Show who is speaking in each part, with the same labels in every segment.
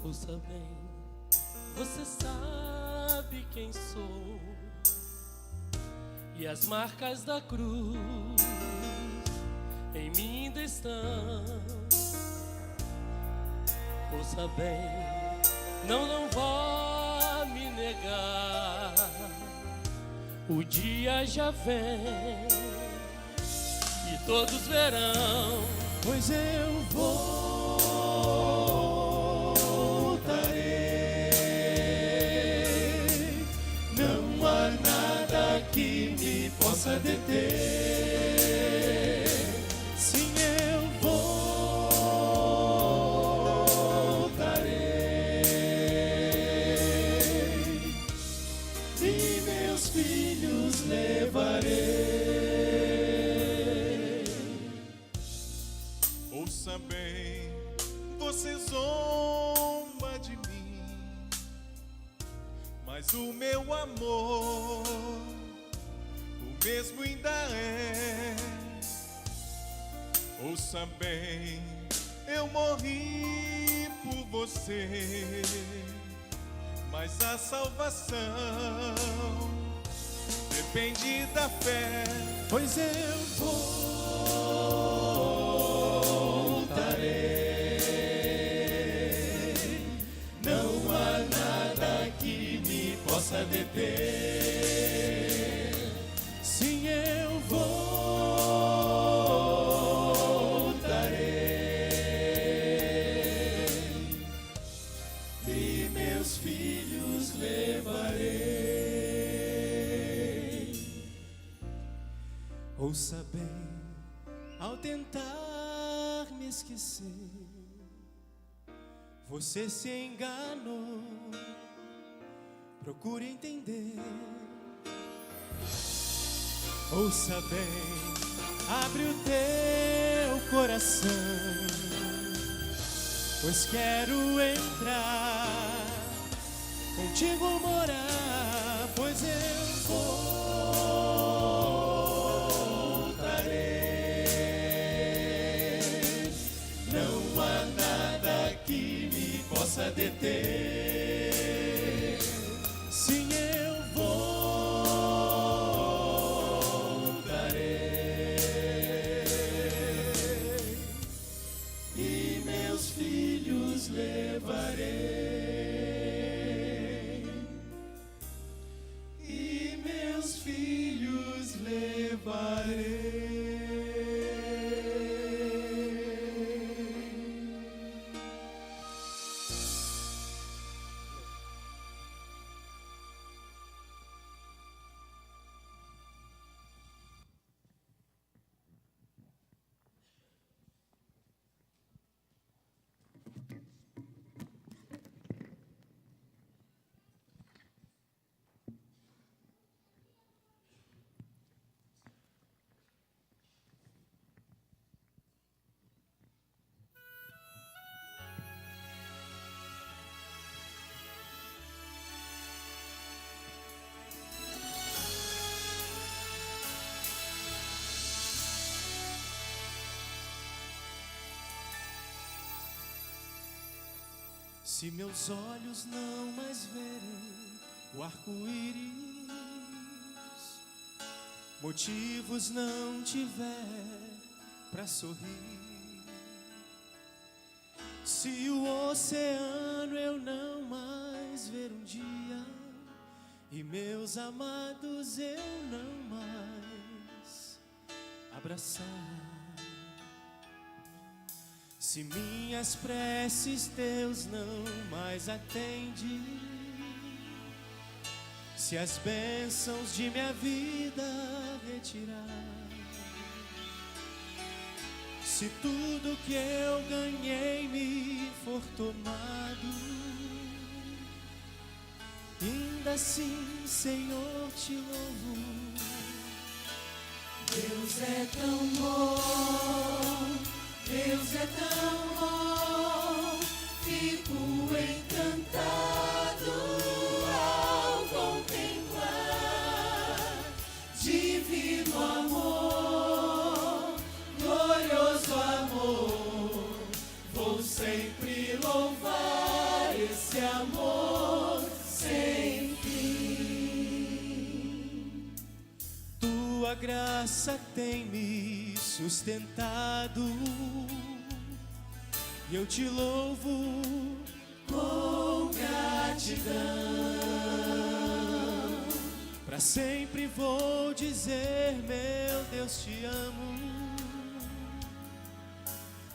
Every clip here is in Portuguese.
Speaker 1: Ouça bem, você sabe quem sou, e as marcas da cruz em mim ainda estão. Ouça bem, não vá me negar, o dia já vem e todos verão,
Speaker 2: pois eu voltarei. Não há nada que me possa deter. Sim, eu voltarei e meus filhos levarei.
Speaker 3: Ouça bem, você zomba de mim, mas o meu amor, o mesmo ainda é. Ouça bem, eu morri por você, mas a salvação depende da fé.
Speaker 2: Pois eu voltarei. Não há nada que me possa deter. Sim, eu voltarei e meus filhos levarei. Ouça bem, ao tentar me esquecer, você se enganou. Procure entender. Ouça bem, abre o teu coração, pois quero entrar, contigo morar, pois eu voltarei. Não há nada que me possa deter. Sim, eu voltarei e meus filhos levarei. E meus filhos levarei. Se meus olhos não mais verem o arco-íris, motivos não tiver pra sorrir, se o oceano eu não mais ver um dia e meus amados eu não mais abraçar, se minhas preces Deus não mais atende, se as bênçãos de minha vida retirar, se tudo que eu ganhei me for tomado, ainda assim, Senhor, te louvo.
Speaker 4: Deus é tão bom, Deus é tão bom, fico encantado ao contemplar divino amor, glorioso amor, vou sempre louvar esse amor sem fim.
Speaker 2: Tua graça tem me sustentado e eu te louvo
Speaker 4: Com gratidão,
Speaker 2: pra sempre vou dizer, meu Deus, te amo.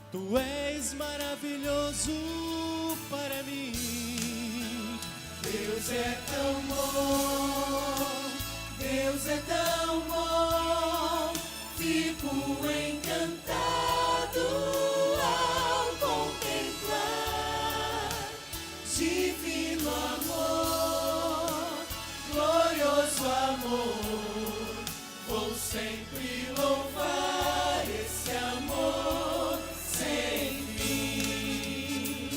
Speaker 2: Tu és maravilhoso para mim.
Speaker 4: Deus é tão bom, Deus é tão bom, fico encantado ao contemplar divino amor, glorioso amor, vou sempre louvar esse amor sem fim.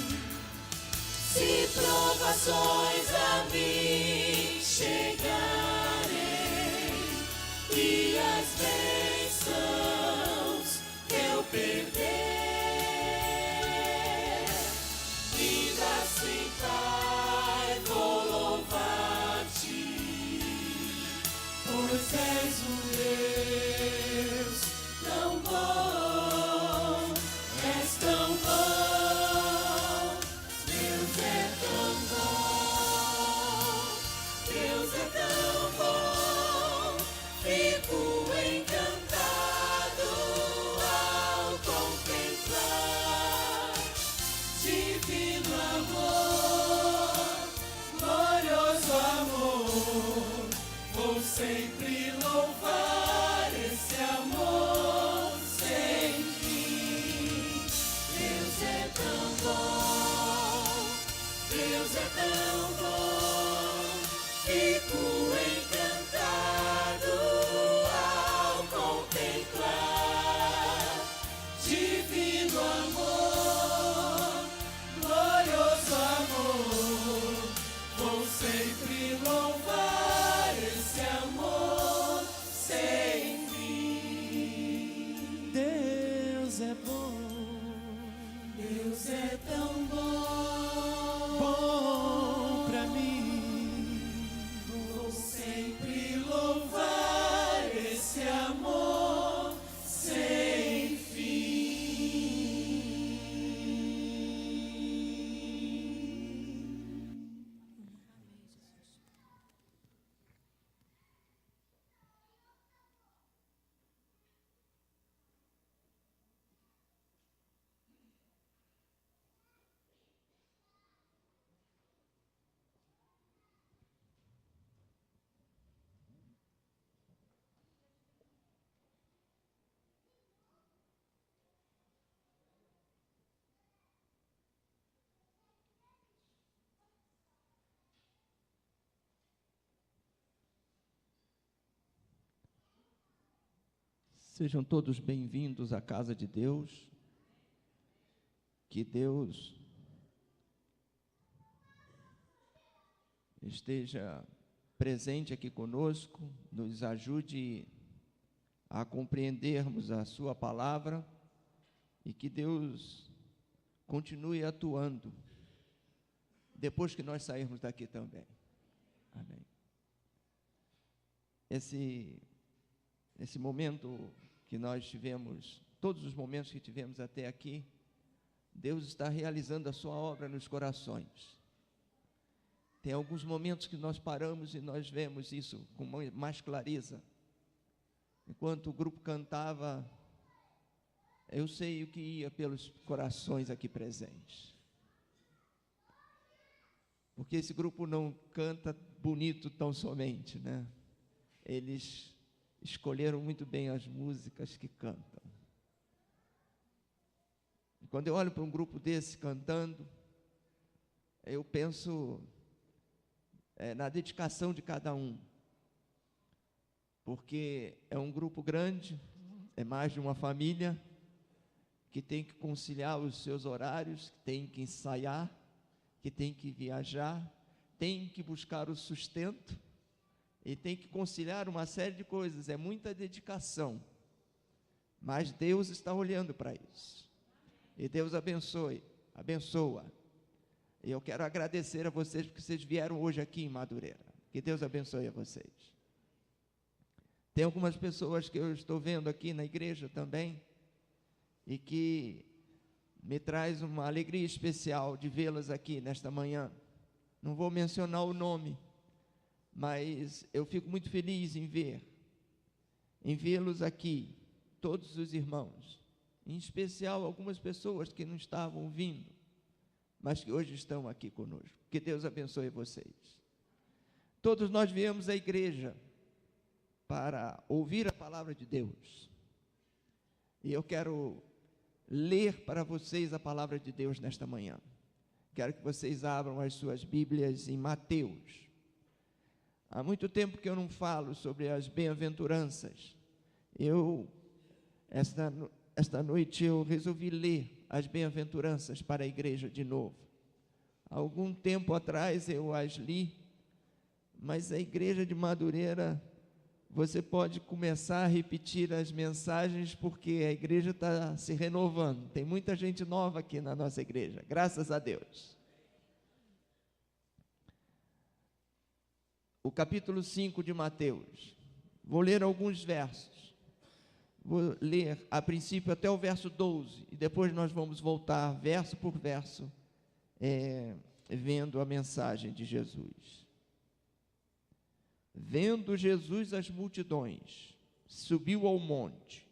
Speaker 4: Se provações a mim chegarem e as bênçãos eu perder, ainda assim, Pai, vou louvar-te, pois és um Deus tão bom, és tão bom. Deus é tão bom, Deus é tão bom, fico encantado ao contemplar divino amor, glorioso amor, vou sempre louvar esse amor sem fim. Deus é tão bom, Deus é tão bom, fico encantado ao contemplar divino amor, glorioso amor, vou sempre louvar esse amor sem fim.
Speaker 2: Deus é bom,
Speaker 4: Deus é tão
Speaker 2: bom pra mim.
Speaker 4: vou sempre louvar esse amor sem fim.
Speaker 5: Sejam todos bem-vindos à casa de Deus. Que Deus esteja presente aqui conosco, nos ajude a compreendermos a sua palavra e que Deus continue atuando depois que nós sairmos daqui também. Amém. Esse momento que nós tivemos, todos os momentos que tivemos até aqui, Deus está realizando a sua obra nos corações. Tem alguns momentos que nós paramos e nós vemos isso com mais clareza. Enquanto o grupo cantava, eu sei o que ia pelos corações aqui presentes. Porque esse grupo não canta bonito tão somente, né? Eles escolheram muito bem as músicas que cantam. E quando eu olho para um grupo desse cantando, eu penso na dedicação de cada um, porque é um grupo grande, é mais de uma família, que tem que conciliar os seus horários, que tem que ensaiar, que tem que viajar, tem que buscar o sustento, e tem que conciliar uma série de coisas, é muita dedicação, mas Deus está olhando para isso, e Deus abençoa, E eu quero agradecer a vocês porque vocês vieram hoje aqui em Madureira. Que Deus abençoe a vocês. Tem algumas pessoas que eu estou vendo aqui na igreja também e que me traz uma alegria especial de vê-las aqui nesta manhã. Não vou mencionar o nome, mas eu fico muito feliz em vê-los aqui, todos os irmãos, em especial algumas pessoas que não estavam vindo, mas que hoje estão aqui conosco. Que Deus abençoe vocês. Todos nós viemos à igreja para ouvir a palavra de Deus. E eu quero ler para vocês a palavra de Deus nesta manhã. Quero que vocês abram as suas Bíblias em Mateus. Há muito tempo que eu não falo sobre as bem-aventuranças. Esta noite eu resolvi ler as bem-aventuranças para a igreja de novo. Há algum tempo atrás eu as li, mas a igreja de Madureira, você pode começar a repetir as mensagens, porque a igreja está se renovando. Tem muita gente nova aqui na nossa igreja, graças a Deus. O capítulo 5 de Mateus. Vou ler alguns versos. Vou ler a princípio até o verso 12, e depois nós vamos voltar verso por verso, vendo a mensagem de Jesus. Vendo Jesus as multidões, subiu ao monte,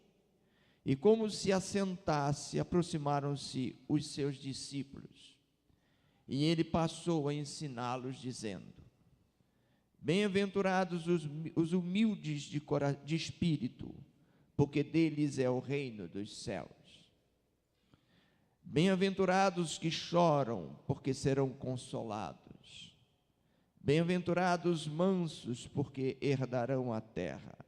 Speaker 5: e como se assentasse, aproximaram-se os seus discípulos, e ele passou a ensiná-los, dizendo: Bem-aventurados os humildes de espírito, porque deles é o reino dos céus. Bem-aventurados os que choram, porque serão consolados. Bem-aventurados os mansos, porque herdarão a terra.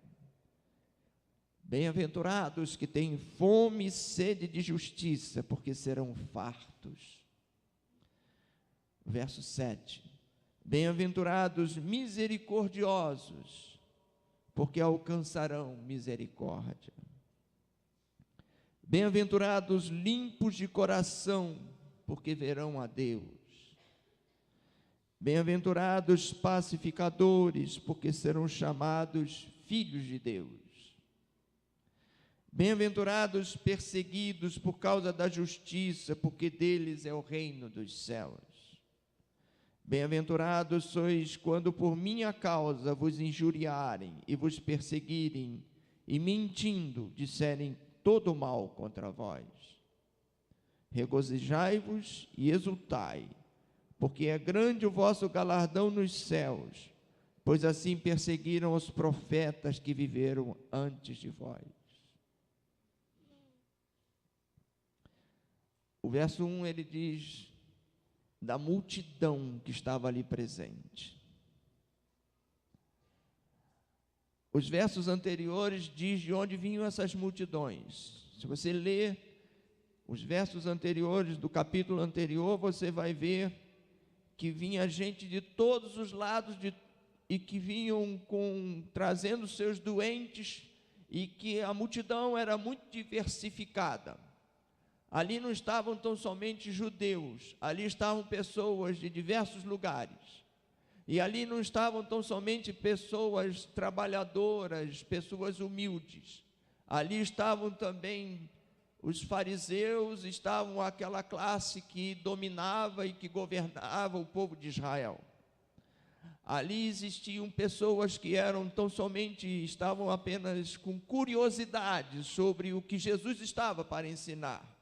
Speaker 5: Bem-aventurados que têm fome e sede de justiça, porque serão fartos. Verso 7. Bem-aventurados misericordiosos, porque alcançarão misericórdia. Bem-aventurados limpos de coração, porque verão a Deus. Bem-aventurados pacificadores, porque serão chamados filhos de Deus. Bem-aventurados perseguidos por causa da justiça, porque deles é o reino dos céus. Bem-aventurados sois quando por minha causa vos injuriarem e vos perseguirem, e mentindo disserem todo mal contra vós. Regozijai-vos e exultai, porque é grande o vosso galardão nos céus, pois assim perseguiram os profetas que viveram antes de vós. O verso 1, ele diz da multidão que estava ali presente. Os versos anteriores diz de onde vinham essas multidões. Se você ler os versos anteriores do capítulo anterior, você vai ver que vinha gente de todos os lados e que vinham trazendo seus doentes, e que a multidão era muito diversificada. Ali não estavam tão somente judeus, ali estavam pessoas de diversos lugares. E ali não estavam tão somente pessoas trabalhadoras, pessoas humildes. Ali estavam também os fariseus, estavam aquela classe que dominava e que governava o povo de Israel. Ali existiam pessoas que estavam apenas com curiosidade sobre o que Jesus estava para ensinar.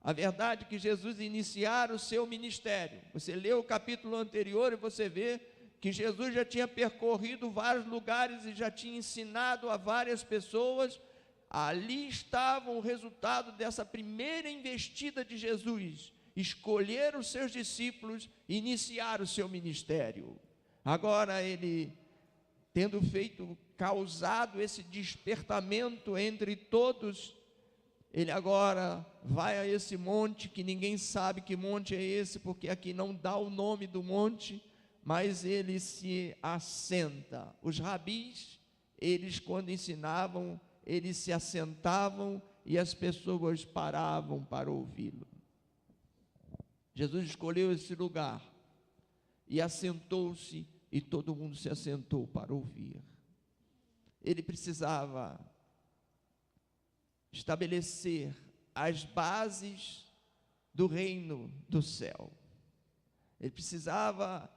Speaker 5: A verdade é que Jesus iniciara o seu ministério. Você lê o capítulo anterior e você vê que Jesus já tinha percorrido vários lugares e já tinha ensinado a várias pessoas. Ali estava o resultado dessa primeira investida de Jesus: escolher os seus discípulos e iniciar o seu ministério. Agora ele, tendo causado esse despertamento entre todos, ele agora vai a esse monte, que ninguém sabe que monte é esse, porque aqui não dá o nome do monte, mas ele se assenta. Os rabis, eles quando ensinavam, eles se assentavam e as pessoas paravam para ouvi-lo. Jesus escolheu esse lugar e assentou-se, e todo mundo se assentou para ouvir. Ele precisava estabelecer as bases do reino do céu. Ele precisava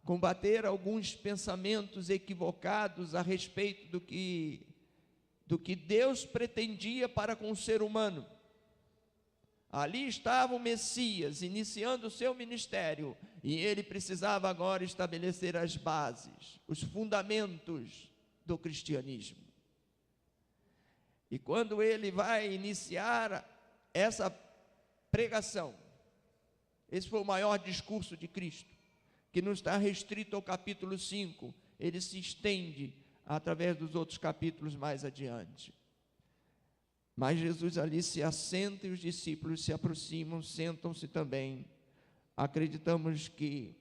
Speaker 5: combater alguns pensamentos equivocados a respeito do que Deus pretendia para com o ser humano. Ali estava o Messias, iniciando o seu ministério, e ele precisava agora estabelecer as bases, os fundamentos do cristianismo. E quando ele vai iniciar essa pregação, esse foi o maior discurso de Cristo, que não está restrito ao capítulo 5, ele se estende através dos outros capítulos mais adiante. Mas Jesus ali se assenta e os discípulos se aproximam, sentam-se também. Acreditamos que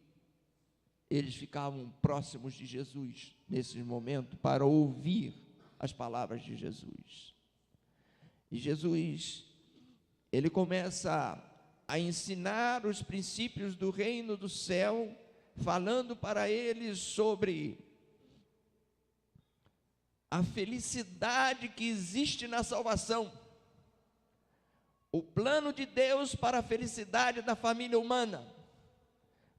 Speaker 5: eles ficavam próximos de Jesus nesse momento para ouvir as palavras de Jesus. E Jesus, ele começa a ensinar os princípios do reino do céu, falando para eles sobre a felicidade que existe na salvação, o plano de Deus para a felicidade da família humana.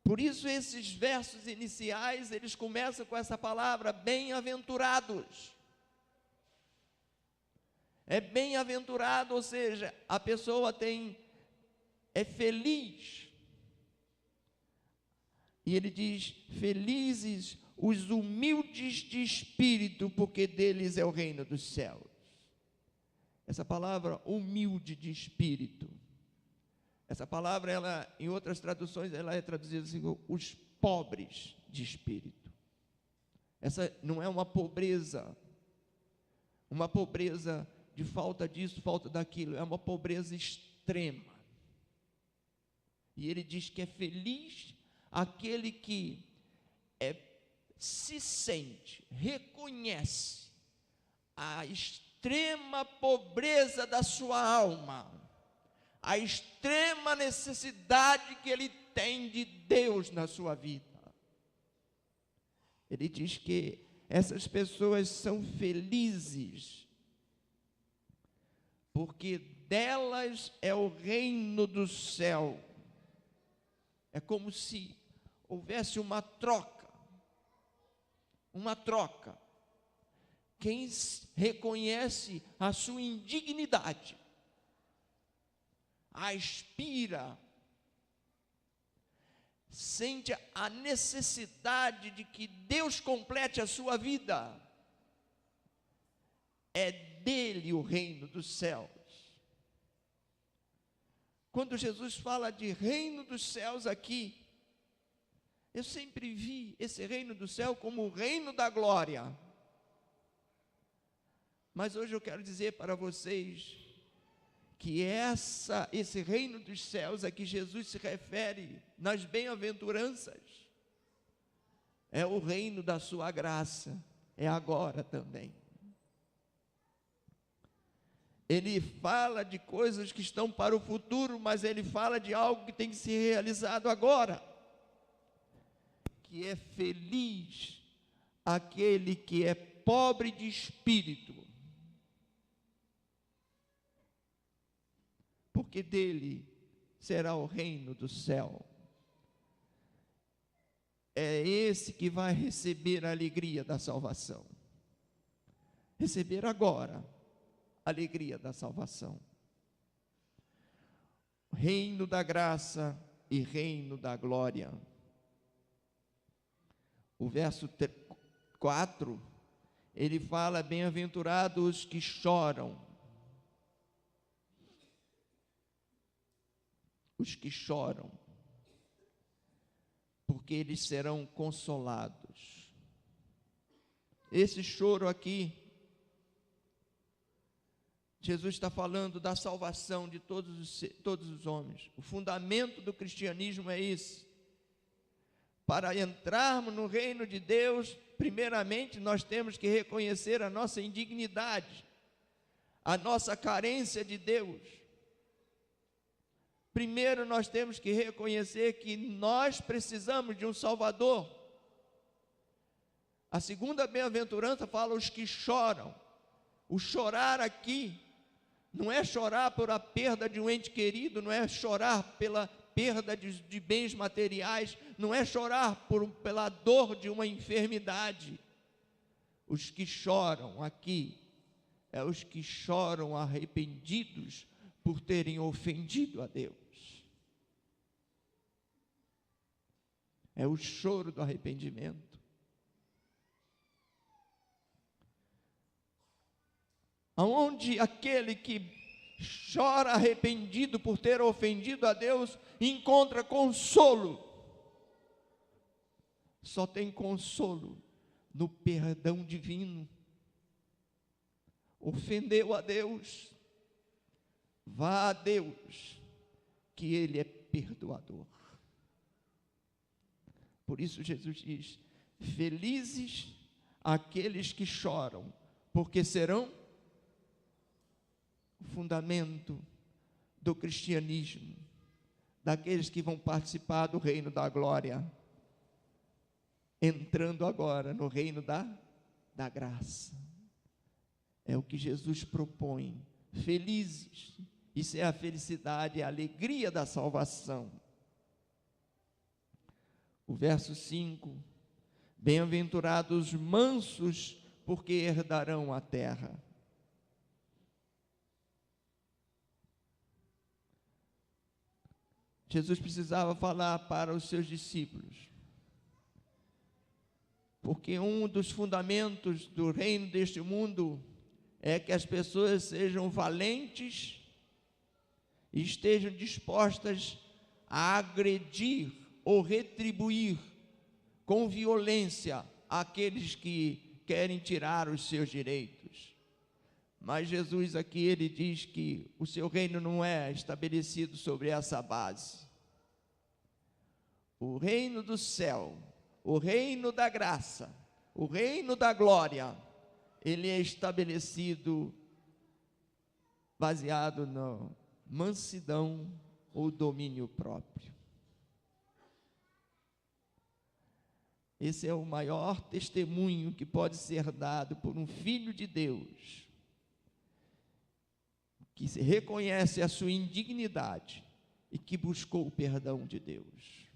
Speaker 5: Por isso esses versos iniciais, eles começam com essa palavra, bem-aventurados. É bem-aventurado, ou seja, a pessoa é feliz. E ele diz, felizes os humildes de espírito, porque deles é o reino dos céus. Essa palavra humilde de espírito, essa palavra, ela, em outras traduções, ela é traduzida assim, os pobres de espírito. Essa não é uma pobreza de falta disso, falta daquilo, é uma pobreza extrema. E ele diz que é feliz aquele que se sente, reconhece a extrema pobreza da sua alma, a extrema necessidade que ele tem de Deus na sua vida. Ele diz que essas pessoas são felizes, porque delas é o reino do céu. É como se houvesse uma troca. Quem reconhece a sua indignidade, aspira, sente a necessidade de que Deus complete a sua vida, é dele o reino dos céus. Quando Jesus fala de reino dos céus aqui, eu sempre vi esse reino do céu como o reino da glória. Mas hoje eu quero dizer para vocês que esse reino dos céus a que Jesus se refere nas bem-aventuranças é o reino da sua graça, é agora também. Ele fala de coisas que estão para o futuro, mas ele fala de algo que tem que ser realizado agora. Que é feliz aquele que é pobre de espírito, porque dele será o reino do céu. É esse que vai receber a alegria da salvação. Receber agora a alegria da salvação. Reino da graça e reino da glória. O verso 4, ele fala, bem-aventurados os que choram. Os que choram, porque eles serão consolados. Esse choro aqui, Jesus está falando da salvação de todos os homens. O fundamento do cristianismo é esse. Para entrarmos no reino de Deus, primeiramente nós temos que reconhecer a nossa indignidade, a nossa carência de Deus. Primeiro nós temos que reconhecer que nós precisamos de um Salvador. A segunda bem-aventurança fala os que choram. O chorar aqui não é chorar por a perda de um ente querido, não é chorar pela perda de bens materiais, não é chorar pela dor de uma enfermidade. Os que choram aqui é os que choram arrependidos por terem ofendido a Deus. É o choro do arrependimento. Aonde aquele que chora arrependido por ter ofendido a Deus encontra consolo. Só tem consolo no perdão divino. Ofendeu a Deus, vá a Deus, que Ele é perdoador. Por isso Jesus diz: felizes aqueles que choram, porque serão o fundamento do cristianismo, daqueles que vão participar do reino da glória, entrando agora no reino da graça. É o que Jesus propõe. Felizes, isso é a felicidade, a alegria da salvação. O verso 5: bem-aventurados os mansos, porque herdarão a terra. Jesus precisava falar para os seus discípulos, porque um dos fundamentos do reino deste mundo é que as pessoas sejam valentes e estejam dispostas a agredir ou retribuir com violência aqueles que querem tirar os seus direitos. Mas Jesus aqui, ele diz que o seu reino não é estabelecido sobre essa base. O reino do céu, o reino da graça, o reino da glória, ele é estabelecido baseado na mansidão ou domínio próprio. Esse é o maior testemunho que pode ser dado por um filho de Deus, que se reconhece a sua indignidade e que buscou o perdão de Deus,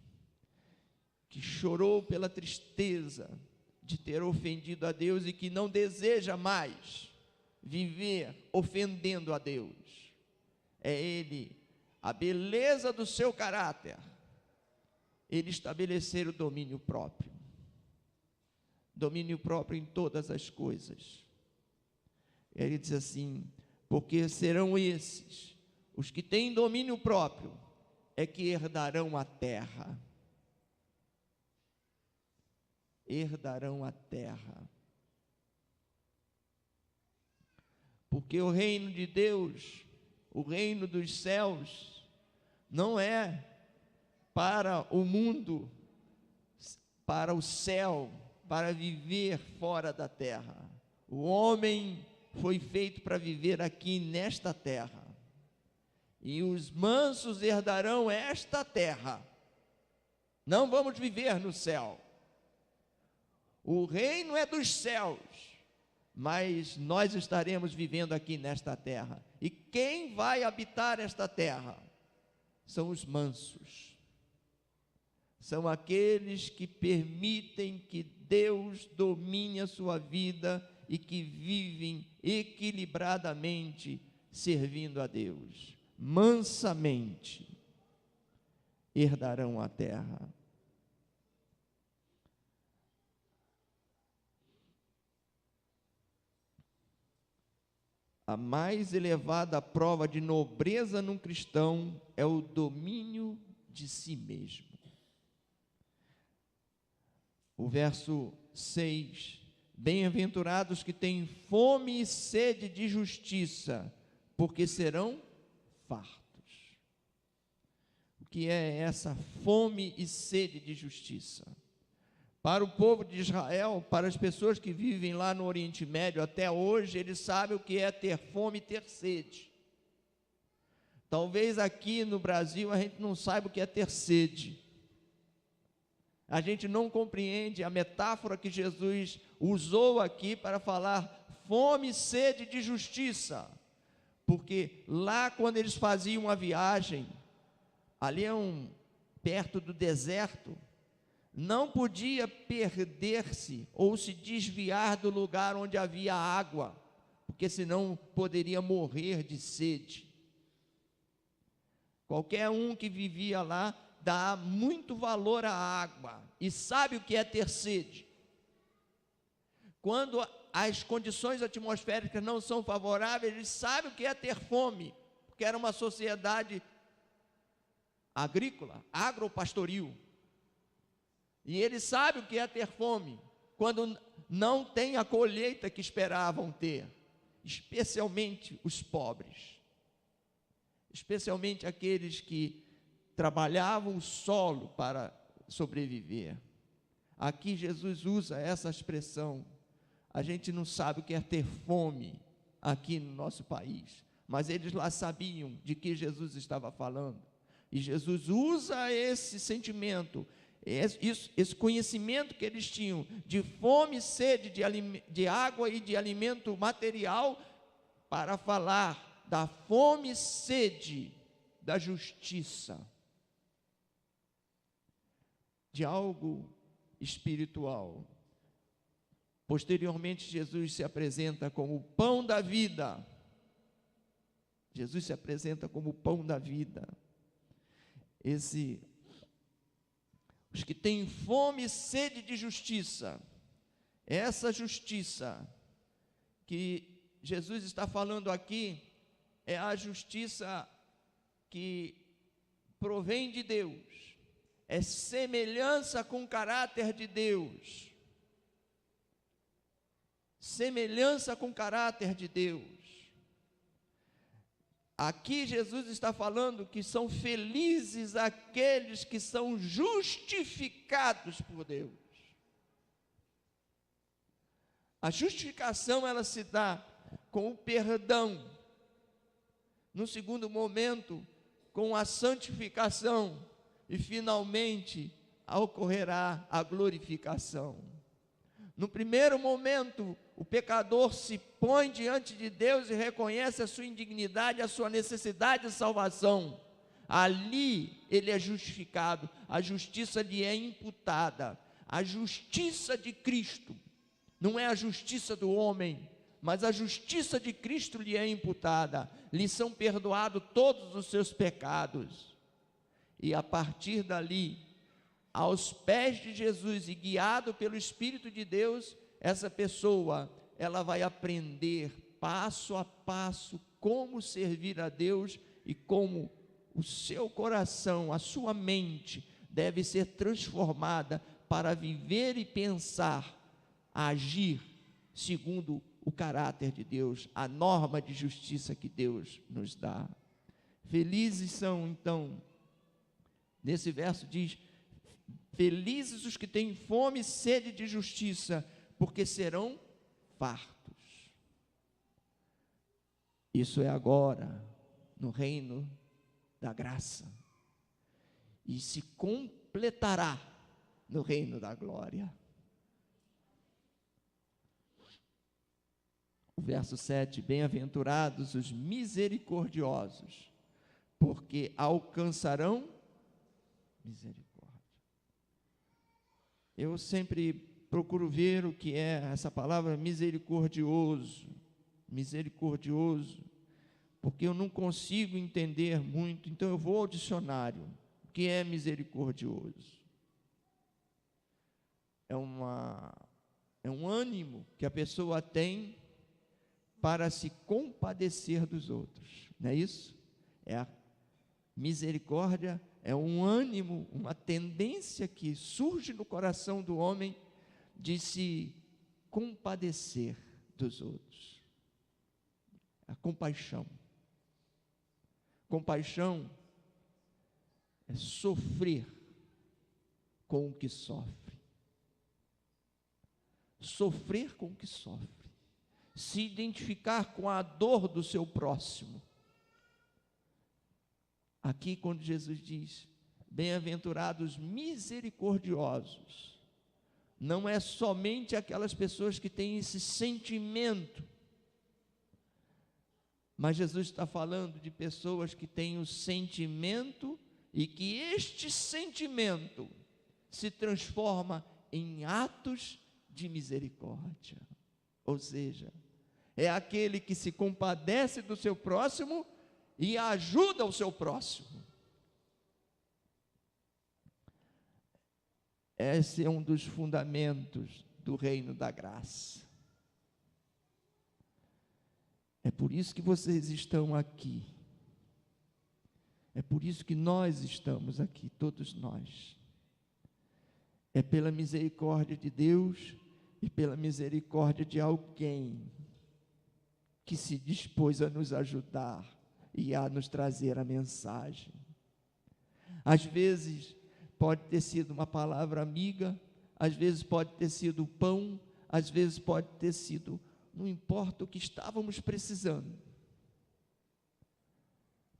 Speaker 5: que chorou pela tristeza de ter ofendido a Deus e que não deseja mais viver ofendendo a Deus. É ele, a beleza do seu caráter, ele estabelecer o domínio próprio em todas as coisas. Ele diz assim: porque serão esses, os que têm domínio próprio, é que herdarão a terra. Herdarão a terra. Porque o reino de Deus, o reino dos céus, não é para o mundo, para o céu, para viver fora da terra. O homem foi feito para viver aqui nesta terra. E os mansos herdarão esta terra. Não vamos viver no céu. O reino é dos céus, mas nós estaremos vivendo aqui nesta terra. E quem vai habitar esta terra? São os mansos. São aqueles que permitem que Deus domine a sua vida e que vivem equilibradamente servindo a Deus. Mansamente herdarão a terra. A mais elevada prova de nobreza num cristão é o domínio de si mesmo. O verso 6: bem-aventurados que têm fome e sede de justiça, porque serão fartos. O que é essa fome e sede de justiça? Para o povo de Israel, para as pessoas que vivem lá no Oriente Médio até hoje, eles sabem o que é ter fome e ter sede. Talvez aqui no Brasil a gente não saiba o que é ter sede. A gente não compreende a metáfora que Jesus usou aqui para falar fome e sede de justiça. Porque lá quando eles faziam uma viagem, ali perto do deserto, não podia perder-se ou se desviar do lugar onde havia água, porque senão poderia morrer de sede. Qualquer um que vivia lá dá muito valor à água e sabe o que é ter sede. Quando as condições atmosféricas não são favoráveis, eles sabem o que é ter fome, porque era uma sociedade agrícola, agropastoril. E eles sabem o que é ter fome, quando não tem a colheita que esperavam ter, especialmente os pobres, especialmente aqueles que trabalhavam o solo para sobreviver. Aqui Jesus usa essa expressão. A gente não sabe o que é ter fome aqui no nosso país, mas eles lá sabiam de que Jesus estava falando. E Jesus usa esse sentimento, esse conhecimento que eles tinham de fome e sede de água e de alimento material, para falar da fome e sede da justiça, de algo espiritual. Posteriormente, Jesus se apresenta como o pão da vida. Jesus se apresenta como o pão da vida. Os que têm fome e sede de justiça, essa justiça que Jesus está falando aqui, é a justiça que provém de Deus, é semelhança com o caráter de Deus, semelhança com o caráter de Deus. Aqui Jesus está falando que são felizes aqueles que são justificados por Deus. A justificação, ela se dá com o perdão. No segundo momento, com a santificação. E finalmente, ocorrerá a glorificação. No primeiro momento, o pecador se põe diante de Deus e reconhece a sua indignidade, a sua necessidade de salvação. Ali ele é justificado, a justiça lhe é imputada. A justiça de Cristo, não é a justiça do homem, mas a justiça de Cristo lhe é imputada. Lhe são perdoados todos os seus pecados. E a partir dali, aos pés de Jesus e guiado pelo Espírito de Deus, essa pessoa, ela vai aprender passo a passo como servir a Deus e como o seu coração, a sua mente deve ser transformada para viver e pensar, agir segundo o caráter de Deus, a norma de justiça que Deus nos dá. Felizes são, então, nesse verso diz: felizes os que têm fome e sede de justiça, porque serão fartos. Isso é agora, no reino da graça, e se completará no reino da glória. O verso 7, bem-aventurados os misericordiosos, porque alcançarão misericórdia. Eu sempre procuro ver o que é essa palavra misericordioso, porque eu não consigo entender muito, então eu vou ao dicionário. O que é misericordioso? É um ânimo que a pessoa tem para se compadecer dos outros, não é isso? A misericórdia é um ânimo, uma tendência que surge no coração do homem de se compadecer dos outros. A compaixão. Compaixão é sofrer com o que sofre. Sofrer com o que sofre. Se identificar com a dor do seu próximo. Aqui, quando Jesus diz, bem-aventurados misericordiosos, não é somente aquelas pessoas que têm esse sentimento, mas Jesus está falando de pessoas que têm o sentimento e que este sentimento se transforma em atos de misericórdia. Ou seja, é aquele que se compadece do seu próximo e ajuda o seu próximo. Esse é um dos fundamentos do reino da graça. É por isso que vocês estão aqui. É por isso que nós estamos aqui, todos nós. É pela misericórdia de Deus e pela misericórdia de alguém que se dispôs a nos ajudar e a nos trazer a mensagem. Às vezes pode ter sido uma palavra amiga, às vezes pode ter sido pão, às vezes pode ter sido, não importa o que estávamos precisando,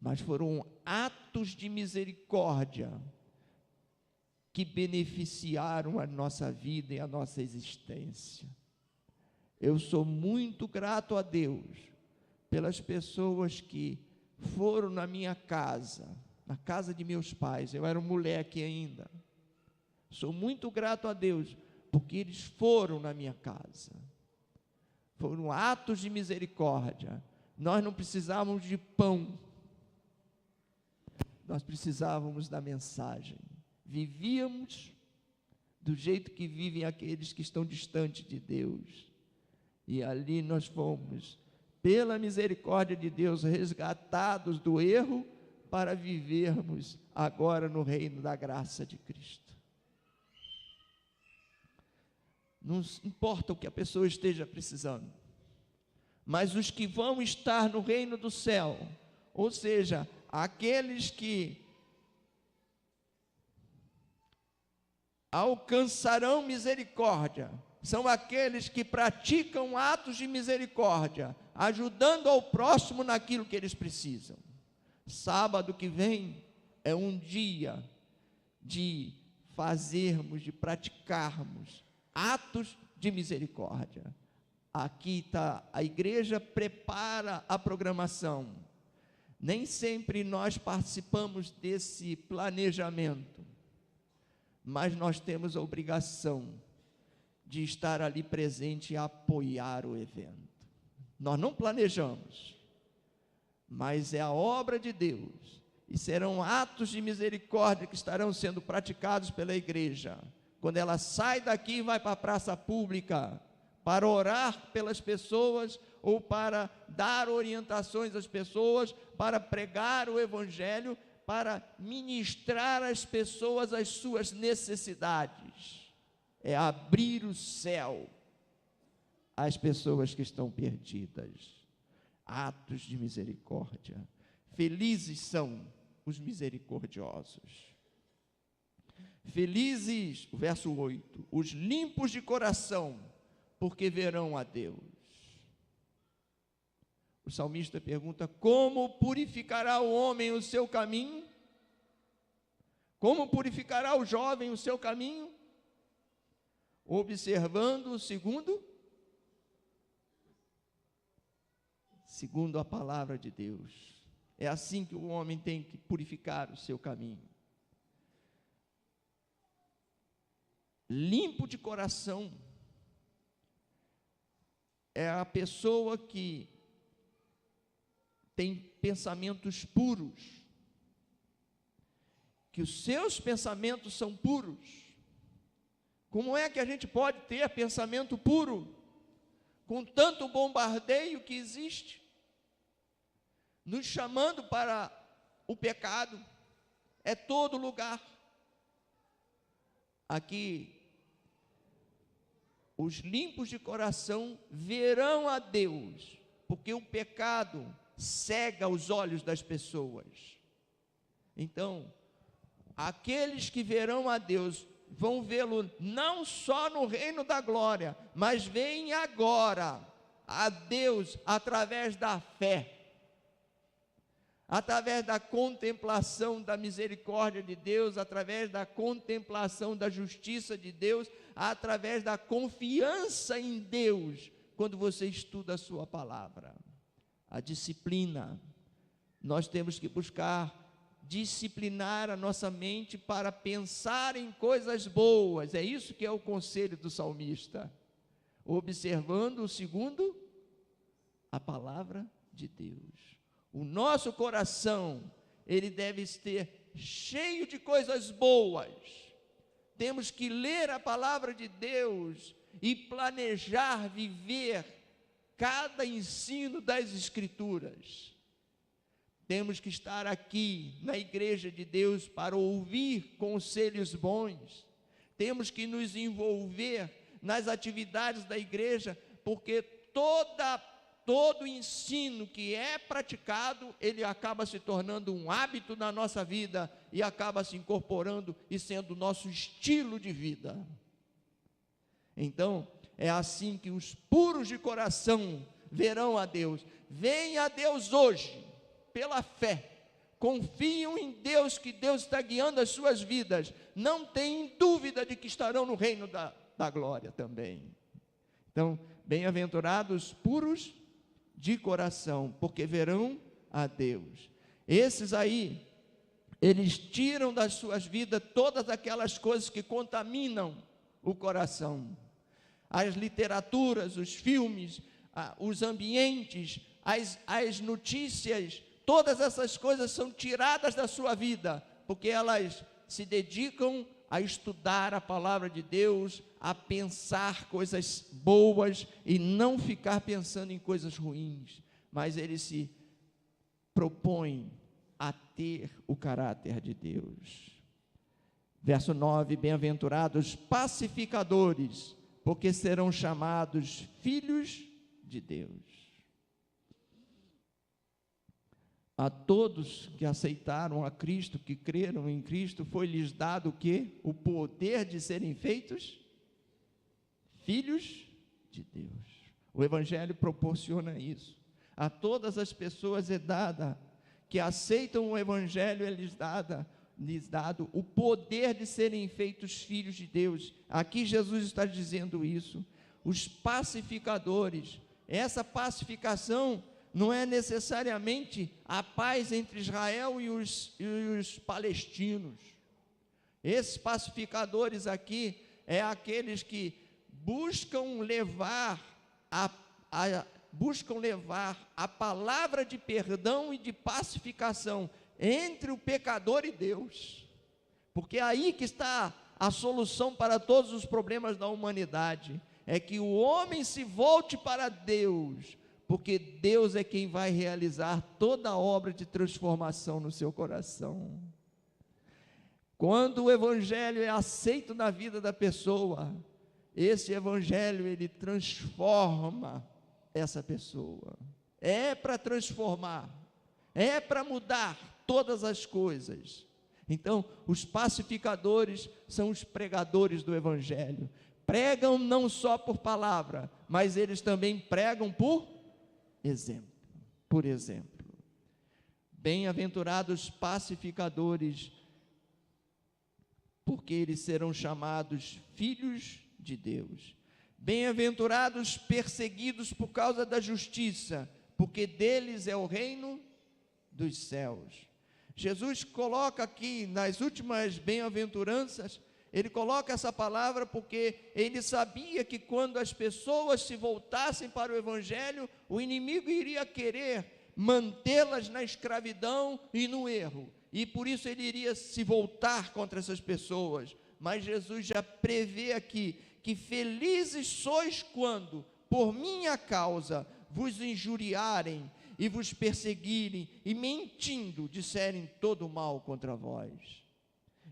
Speaker 5: mas foram atos de misericórdia que beneficiaram a nossa vida e a nossa existência. Eu sou muito grato a Deus pelas pessoas que foram na minha casa, na casa de meus pais. Eu era um moleque ainda. Sou muito grato a Deus porque eles foram na minha casa. Foram atos de misericórdia. Nós não precisávamos de pão, nós precisávamos da mensagem. Vivíamos do jeito que vivem aqueles que estão distantes de Deus. E ali nós fomos, pela misericórdia de Deus, resgatados do erro para vivermos agora no reino da graça de Cristo. Não importa o que a pessoa esteja precisando, mas os que vão estar no reino do céu, ou seja, aqueles que alcançarão misericórdia, são aqueles que praticam atos de misericórdia, ajudando ao próximo naquilo que eles precisam. Sábado que vem é um dia de fazermos, de praticarmos atos de misericórdia. Aqui está, a igreja prepara a programação. Nem sempre nós participamos desse planejamento, mas nós temos a obrigação de estar ali presente e apoiar o evento. Nós não planejamos, mas é a obra de Deus, e serão atos de misericórdia que estarão sendo praticados pela igreja, quando ela sai daqui e vai para a praça pública, para orar pelas pessoas, ou para dar orientações às pessoas, para pregar o evangelho, para ministrar às pessoas as suas necessidades. É abrir o céu às pessoas que estão perdidas. Atos de misericórdia. Felizes são os misericordiosos. Felizes, o verso 8, os limpos de coração, porque verão a Deus. O salmista pergunta: como purificará o homem o seu caminho? Como purificará o jovem o seu caminho? Observando segundo a palavra de Deus. É assim que o homem tem que purificar o seu caminho. Limpo de coração é a pessoa que tem pensamentos puros, que os seus pensamentos são puros. Como é que a gente pode ter pensamento puro com tanto bombardeio que existe, nos chamando para o pecado? É todo lugar. Aqui, os limpos de coração verão a Deus, porque o pecado cega os olhos das pessoas. Então, aqueles que verão a Deus vão vê-lo não só no reino da glória, mas veem agora a Deus através da fé. através da contemplação da misericórdia de Deus, através da contemplação da justiça de Deus, através da confiança em Deus, quando você estuda a sua palavra. A disciplina, nós temos que buscar disciplinar a nossa mente para pensar em coisas boas. É isso que é o conselho do salmista, observando segundo a palavra de Deus. O nosso coração, ele deve ser cheio de coisas boas. Temos que ler a palavra de Deus e planejar viver cada ensino das Escrituras. Temos que estar aqui na igreja de Deus para ouvir conselhos bons. Temos que nos envolver nas atividades da igreja, porque todo ensino que é praticado, ele acaba se tornando um hábito na nossa vida e acaba se incorporando e sendo o nosso estilo de vida. Então, é assim que os puros de coração verão a Deus. Venha a Deus hoje, pela fé, confiam em Deus, que Deus está guiando as suas vidas, não tenham dúvida de que estarão no reino da glória também. Então, bem-aventurados puros de coração, porque verão a Deus. Esses aí, eles tiram das suas vidas todas aquelas coisas que contaminam o coração. As literaturas, os filmes, os ambientes, as notícias, todas essas coisas são tiradas da sua vida, porque elas se dedicam a estudar a palavra de Deus, a pensar coisas boas e não ficar pensando em coisas ruins, mas ele se propõe a ter o caráter de Deus. Verso 9, bem-aventurados pacificadores, porque serão chamados filhos de Deus. A todos que aceitaram a Cristo, que creram em Cristo, foi-lhes dado o quê? O poder de serem feitos filhos de Deus. O Evangelho proporciona isso. A todas as pessoas é dada, que aceitam o Evangelho, é lhes dado o poder de serem feitos filhos de Deus. Aqui Jesus está dizendo isso. Os pacificadores, essa pacificação não é necessariamente a paz entre Israel e os palestinos. Esses pacificadores aqui é aqueles que buscam levar a palavra de perdão e de pacificação entre o pecador e Deus, porque é aí que está a solução para todos os problemas da humanidade, é que o homem se volte para Deus, porque Deus é quem vai realizar toda a obra de transformação no seu coração. Quando o Evangelho é aceito na vida da pessoa, esse Evangelho, ele transforma essa pessoa, é para transformar, é para mudar todas as coisas. Então, os pacificadores são os pregadores do Evangelho, pregam não só por palavra, mas eles também pregam por exemplo. Bem-aventurados pacificadores, porque eles serão chamados filhos de Deus. Bem-aventurados perseguidos por causa da justiça, porque deles é o reino dos céus. Jesus coloca aqui nas últimas bem-aventuranças, ele coloca essa palavra porque ele sabia que quando as pessoas se voltassem para o Evangelho, o inimigo iria querer mantê-las na escravidão e no erro, e por isso ele iria se voltar contra essas pessoas. Mas Jesus já prevê aqui que felizes sois quando, por minha causa, vos injuriarem e vos perseguirem e mentindo disserem todo mal contra vós.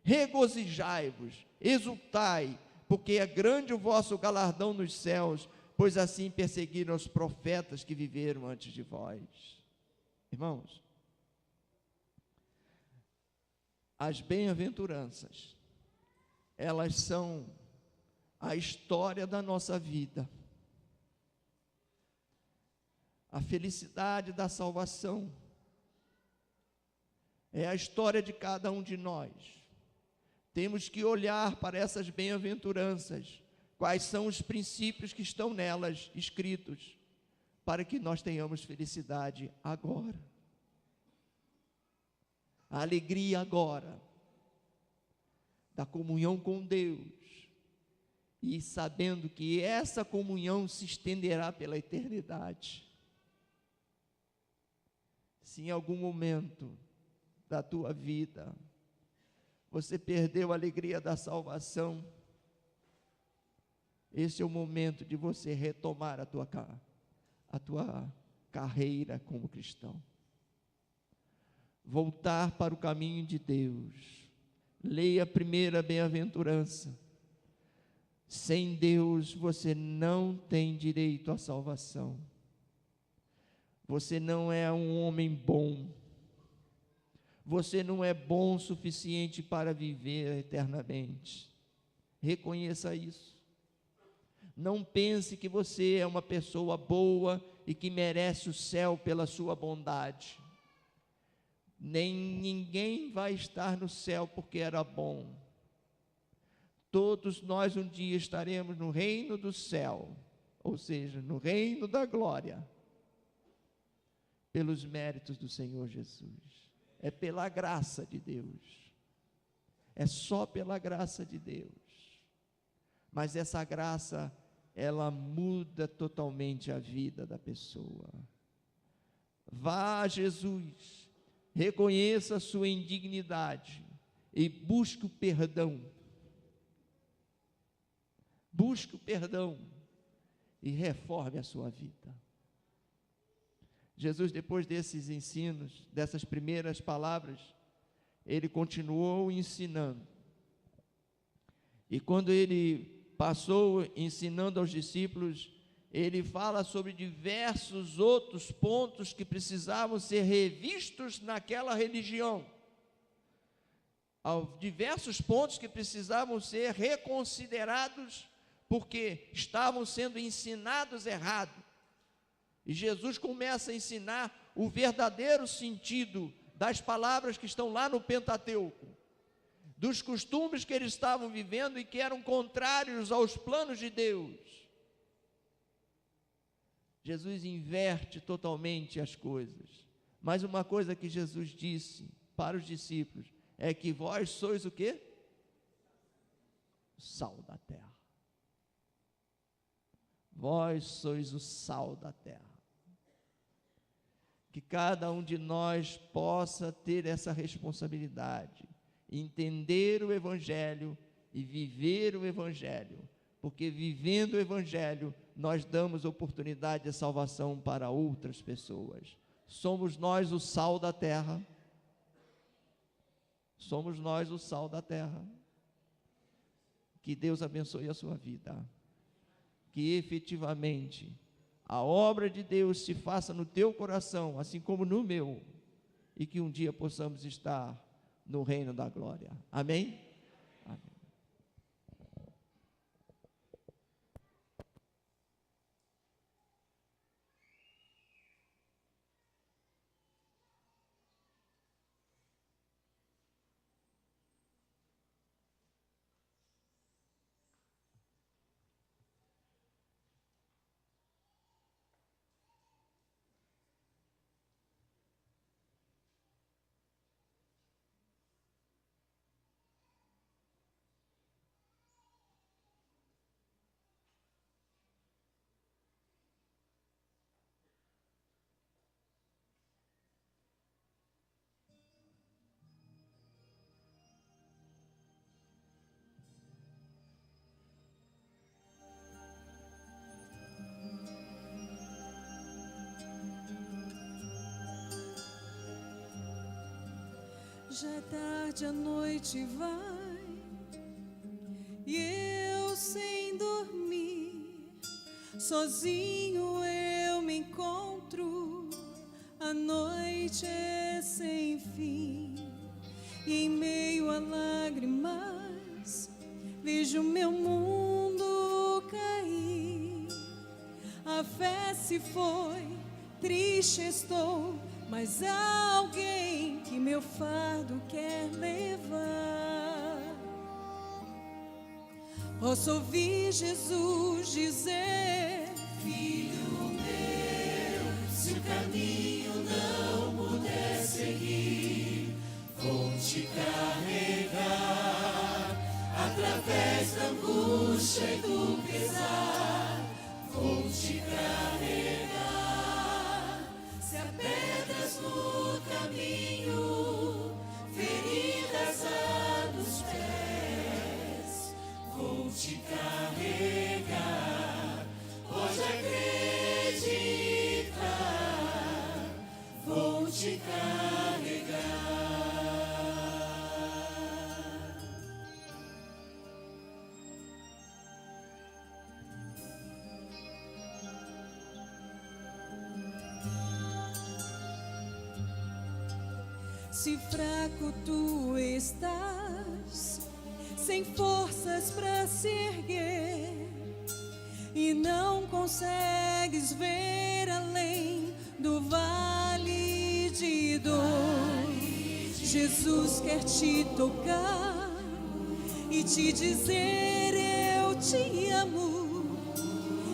Speaker 5: Regozijai-vos, exultai, porque é grande o vosso galardão nos céus, pois assim perseguiram os profetas que viveram antes de vós. Irmãos, as bem-aventuranças, elas são a história da nossa vida, a felicidade da salvação, é a história de cada um de nós. Temos que olhar para essas bem-aventuranças, quais são os princípios que estão nelas escritos, para que nós tenhamos felicidade agora. A alegria agora, da comunhão com Deus, e sabendo que essa comunhão se estenderá pela eternidade. Se em algum momento da tua vida você perdeu a alegria da salvação, esse é o momento de você retomar a tua carreira como cristão. Voltar para o caminho de Deus. Leia a primeira bem-aventurança. Sem Deus você não tem direito à salvação. Você não é um homem bom. Você não é bom o suficiente para viver eternamente. Reconheça isso. Não pense que você é uma pessoa boa e que merece o céu pela sua bondade. Nem ninguém vai estar no céu porque era bom. Todos nós um dia estaremos no reino do céu, ou seja, no reino da glória, pelos méritos do Senhor Jesus. É pela graça de Deus. É só pela graça de Deus. Mas essa graça, ela muda totalmente a vida da pessoa. Vá a Jesus, reconheça a sua indignidade e busque o perdão. Busque o perdão e reforme a sua vida. Jesus, depois desses ensinos, dessas primeiras palavras, ele continuou ensinando. E quando ele passou ensinando aos discípulos, ele fala sobre diversos outros pontos que precisavam ser revistos naquela religião. Diversos pontos que precisavam ser reconsiderados, porque estavam sendo ensinados errado. E Jesus começa a ensinar o verdadeiro sentido das palavras que estão lá no Pentateuco, dos costumes que eles estavam vivendo e que eram contrários aos planos de Deus. Jesus inverte totalmente as coisas. Mas uma coisa que Jesus disse para os discípulos é que vós sois o quê? O sal da terra. Vós sois o sal da terra. Que cada um de nós possa ter essa responsabilidade, entender o Evangelho e viver o Evangelho, porque vivendo o Evangelho, nós damos oportunidade de salvação para outras pessoas. Somos nós o sal da terra. Somos nós o sal da terra. Que Deus abençoe a sua vida. Que efetivamente a obra de Deus se faça no teu coração, assim como no meu, e que um dia possamos estar no reino da glória. Amém? Amém.
Speaker 4: Já é tarde, a noite vai, e eu sem dormir, sozinho eu me encontro. A noite é sem fim, e em meio a lágrimas vejo meu mundo cair. A fé se foi, triste estou, mas há alguém que meu fardo quer levar. Posso ouvir Jesus dizer: Filho meu, se o caminho não puder seguir, vou te carregar através da angústia e do pesar. Vou te carregar. Se há pedras no caminho, feridas há nos pés, vou te carregar. Pode acreditar, vou te carregar. Se fraco tu estás, sem forças para se erguer, e não consegues ver além do vale de dor, Jesus quer te tocar e te dizer: eu te amo.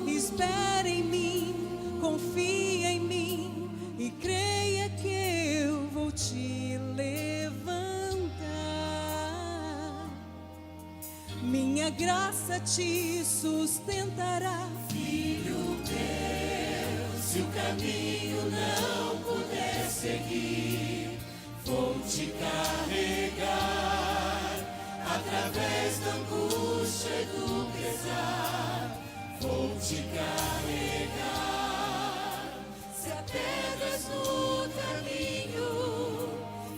Speaker 4: Espera em mim, confia em mim e creia que eu vou te levantar. Minha graça te sustentará. Filho meu, se o caminho não puder seguir, vou te carregar através da angústia e do pesar. Vou te carregar. Se há pedras no caminho,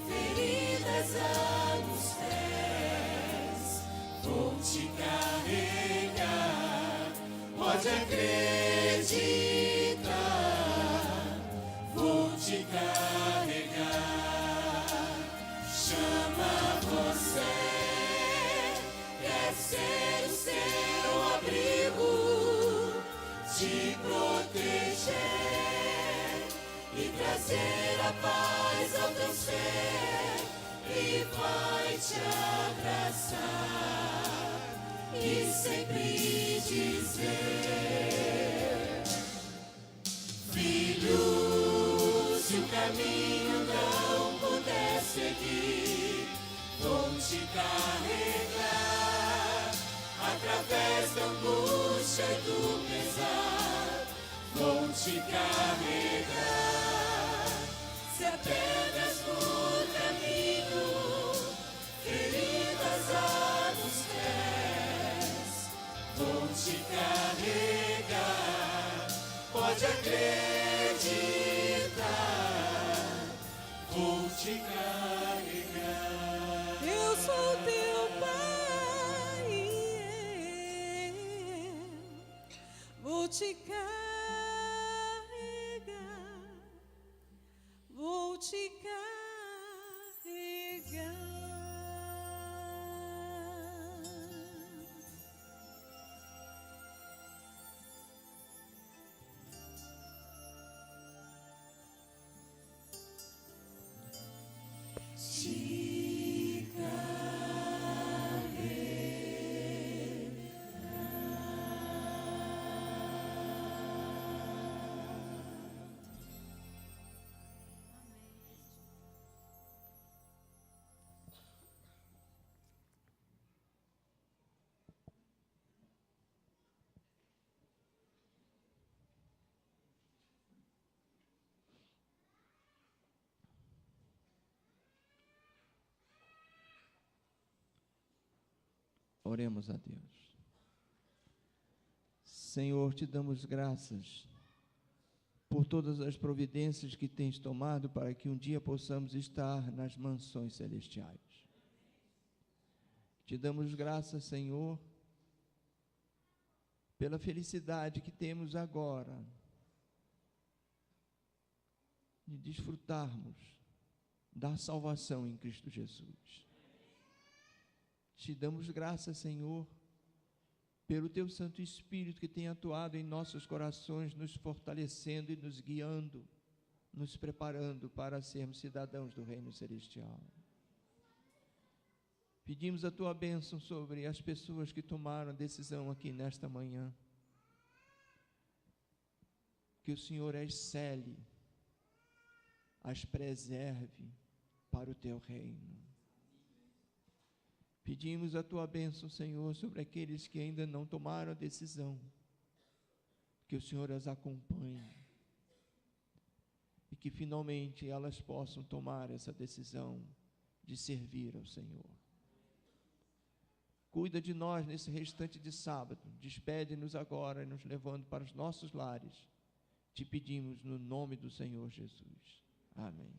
Speaker 4: feridas há nos pés, vou te carregar. Pode acreditar, vou te carregar. Chama você, quer ser o seu abrigo, te proteger e trazer a paz ao teu ser, e vai te abraçar e sempre dizer: filho, se o caminho não puder seguir, vou te carregar através da angústia e do pesar. Vou te carregar. Se há pedras no caminho, feridas há nos pés, vou te carregar. Pode acreditar, vou te carregar. Eu sou teu pai, vou te carregar. Vou te carregar. Te
Speaker 5: Oremos a Deus. Senhor, te damos graças por todas as providências que tens tomado para que um dia possamos estar nas mansões celestiais. Te damos graças, Senhor, pela felicidade que temos agora de desfrutarmos da salvação em Cristo Jesus. Te damos graças, Senhor, pelo Teu Santo Espírito que tem atuado em nossos corações, nos fortalecendo e nos guiando nos preparando para sermos cidadãos do reino celestial. Pedimos a tua bênção sobre as pessoas que tomaram a decisão aqui nesta manhã. Que o Senhor as cele, as preserve para o teu reino. Pedimos a tua bênção, Senhor, sobre aqueles que ainda não tomaram a decisão. Que o Senhor as acompanhe. E que finalmente elas possam tomar essa decisão de servir ao Senhor. Cuida de nós nesse restante de sábado. Despede-nos agora, nos levando para os nossos lares. Te pedimos no nome do Senhor Jesus. Amém.